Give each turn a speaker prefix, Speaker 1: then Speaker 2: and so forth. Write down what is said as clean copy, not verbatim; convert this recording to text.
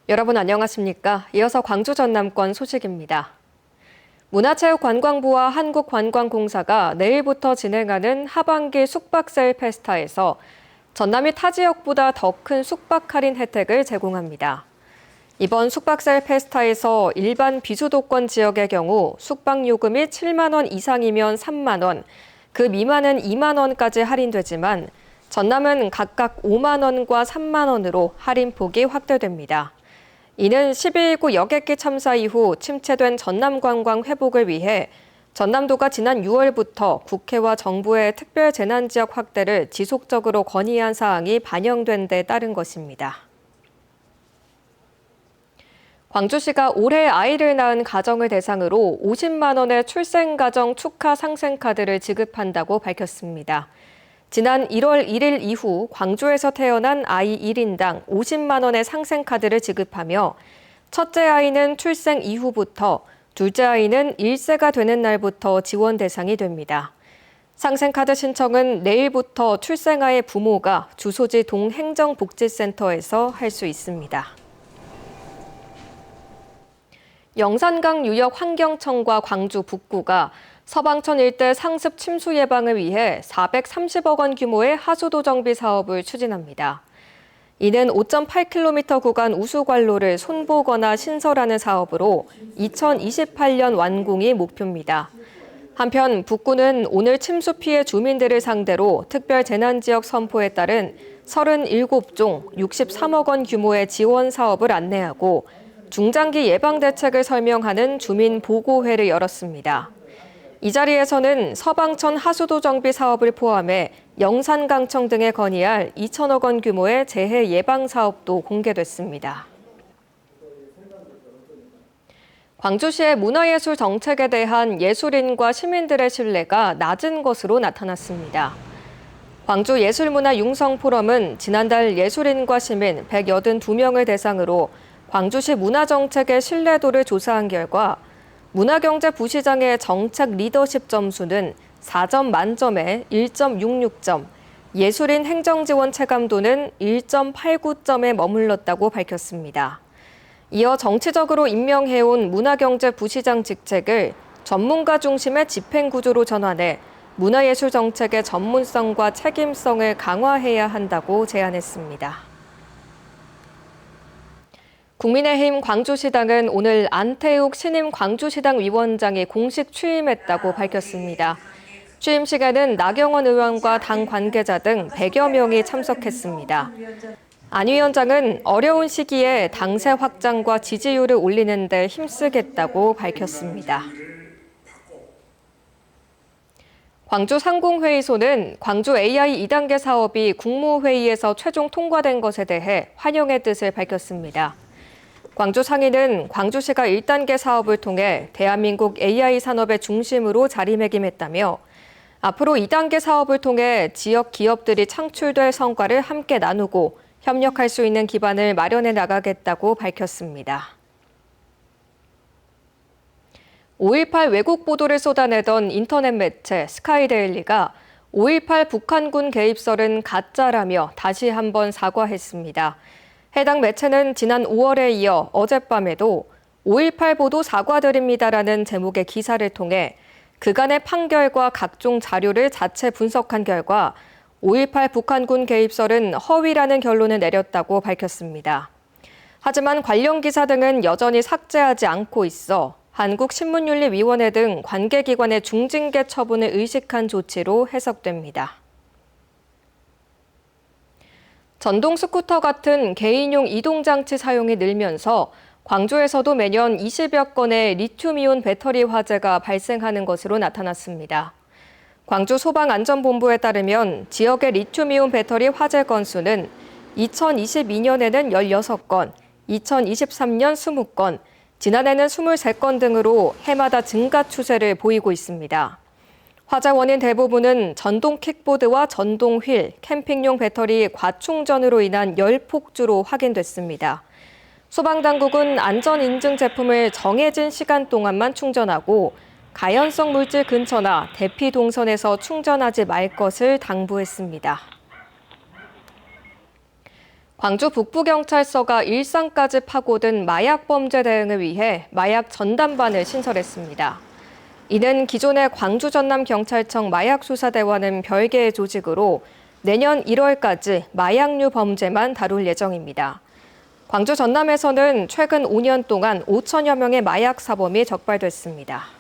Speaker 1: 여러분 안녕하십니까? 이어서 광주 전남권 소식입니다. 문화체육관광부와 한국관광공사가 내일부터 진행하는 하반기 숙박세일 페스타에서 전남이 타 지역보다 더 큰 숙박 할인 혜택을 제공합니다. 이번 숙박세일 페스타에서 일반 비수도권 지역의 경우 숙박요금이 7만 원 이상이면 3만 원, 그 미만은 2만 원까지 할인되지만 전남은 각각 5만 원과 3만 원으로 할인폭이 확대됩니다. 이는 12.19 여객기 참사 이후 침체된 전남 관광 회복을 위해 전남도가 지난 6월부터 국회와 정부의 특별 재난지역 확대를 지속적으로 건의한 사항이 반영된 데 따른 것입니다. 광주시가 올해 아이를 낳은 가정을 대상으로 50만 원의 출생가정 축하 상생카드를 지급한다고 밝혔습니다. 지난 1월 1일 이후 광주에서 태어난 아이 1인당 50만 원의 상생카드를 지급하며 첫째 아이는 출생 이후부터, 둘째 아이는 1세가 되는 날부터 지원 대상이 됩니다. 상생카드 신청은 내일부터 출생아의 부모가 주소지 동행정복지센터에서 할 수 있습니다. 영산강 유역 환경청과 광주 북구가 서방천 일대 상습 침수 예방을 위해 430억 원 규모의 하수도 정비 사업을 추진합니다. 이는 5.8km 구간 우수관로를 손보거나 신설하는 사업으로 2028년 완공이 목표입니다. 한편 북구는 오늘 침수 피해 주민들을 상대로 특별 재난지역 선포에 따른 37종 63억 원 규모의 지원 사업을 안내하고 중장기 예방 대책을 설명하는 주민 보고회를 열었습니다. 이 자리에서는 서방천 하수도 정비 사업을 포함해 영산강청 등에 건의할 2천억 원 규모의 재해 예방 사업도 공개됐습니다. 광주시의 문화예술 정책에 대한 예술인과 시민들의 신뢰가 낮은 것으로 나타났습니다. 광주 예술문화융성포럼은 지난달 예술인과 시민 182명을 대상으로 광주시 문화정책의 신뢰도를 조사한 결과 문화경제부시장의 정책 리더십 점수는 4점 만점에 1.66점, 예술인 행정지원 체감도는 1.89점에 머물렀다고 밝혔습니다. 이어 정치적으로 임명해온 문화경제부시장 직책을 전문가 중심의 집행구조로 전환해 문화예술 정책의 전문성과 책임성을 강화해야 한다고 제안했습니다. 국민의힘 광주시당은 오늘 안태욱 신임 광주시당 위원장이 공식 취임했다고 밝혔습니다. 취임식에는 나경원 의원과 당 관계자 등 100여 명이 참석했습니다. 안 위원장은 어려운 시기에 당세 확장과 지지율을 올리는 데 힘쓰겠다고 밝혔습니다. 광주 상공회의소는 광주 AI 2단계 사업이 국무회의에서 최종 통과된 것에 대해 환영의 뜻을 밝혔습니다. 광주 상인은 광주시가 1단계 사업을 통해 대한민국 AI 산업의 중심으로 자리매김했다며 앞으로 2단계 사업을 통해 지역 기업들이 창출될 성과를 함께 나누고 협력할 수 있는 기반을 마련해 나가겠다고 밝혔습니다. 5.18 왜곡 보도를 쏟아내던 인터넷 매체 스카이데일리가 5.18 북한군 개입설은 가짜라며 다시 한번 사과했습니다. 해당 매체는 지난 5월에 이어 어젯밤에도 5.18 보도 사과드립니다라는 제목의 기사를 통해 그간의 판결과 각종 자료를 자체 분석한 결과 5.18 북한군 개입설은 허위라는 결론을 내렸다고 밝혔습니다. 하지만 관련 기사 등은 여전히 삭제하지 않고 있어 한국신문윤리위원회 등 관계기관의 중징계 처분을 의식한 조치로 해석됩니다. 전동 스쿠터 같은 개인용 이동장치 사용이 늘면서 광주에서도 매년 20여 건의 리튬이온 배터리 화재가 발생하는 것으로 나타났습니다. 광주 소방안전본부에 따르면 지역의 리튬이온 배터리 화재 건수는 2022년에는 16건, 2023년 20건, 지난해는 23건 등으로 해마다 증가 추세를 보이고 있습니다. 화재 원인 대부분은 전동 킥보드와 전동 휠, 캠핑용 배터리 과충전으로 인한 열폭주로 확인됐습니다. 소방당국은 안전인증 제품을 정해진 시간 동안만 충전하고 가연성 물질 근처나 대피 동선에서 충전하지 말 것을 당부했습니다. 광주 북부경찰서가 일산까지 파고든 마약 범죄 대응을 위해 마약 전담반을 신설했습니다. 이는 기존의 광주 전남경찰청 마약수사대와는 별개의 조직으로 내년 1월까지 마약류 범죄만 다룰 예정입니다. 광주 전남에서는 최근 5년 동안 5천여 명의 마약 사범이 적발됐습니다.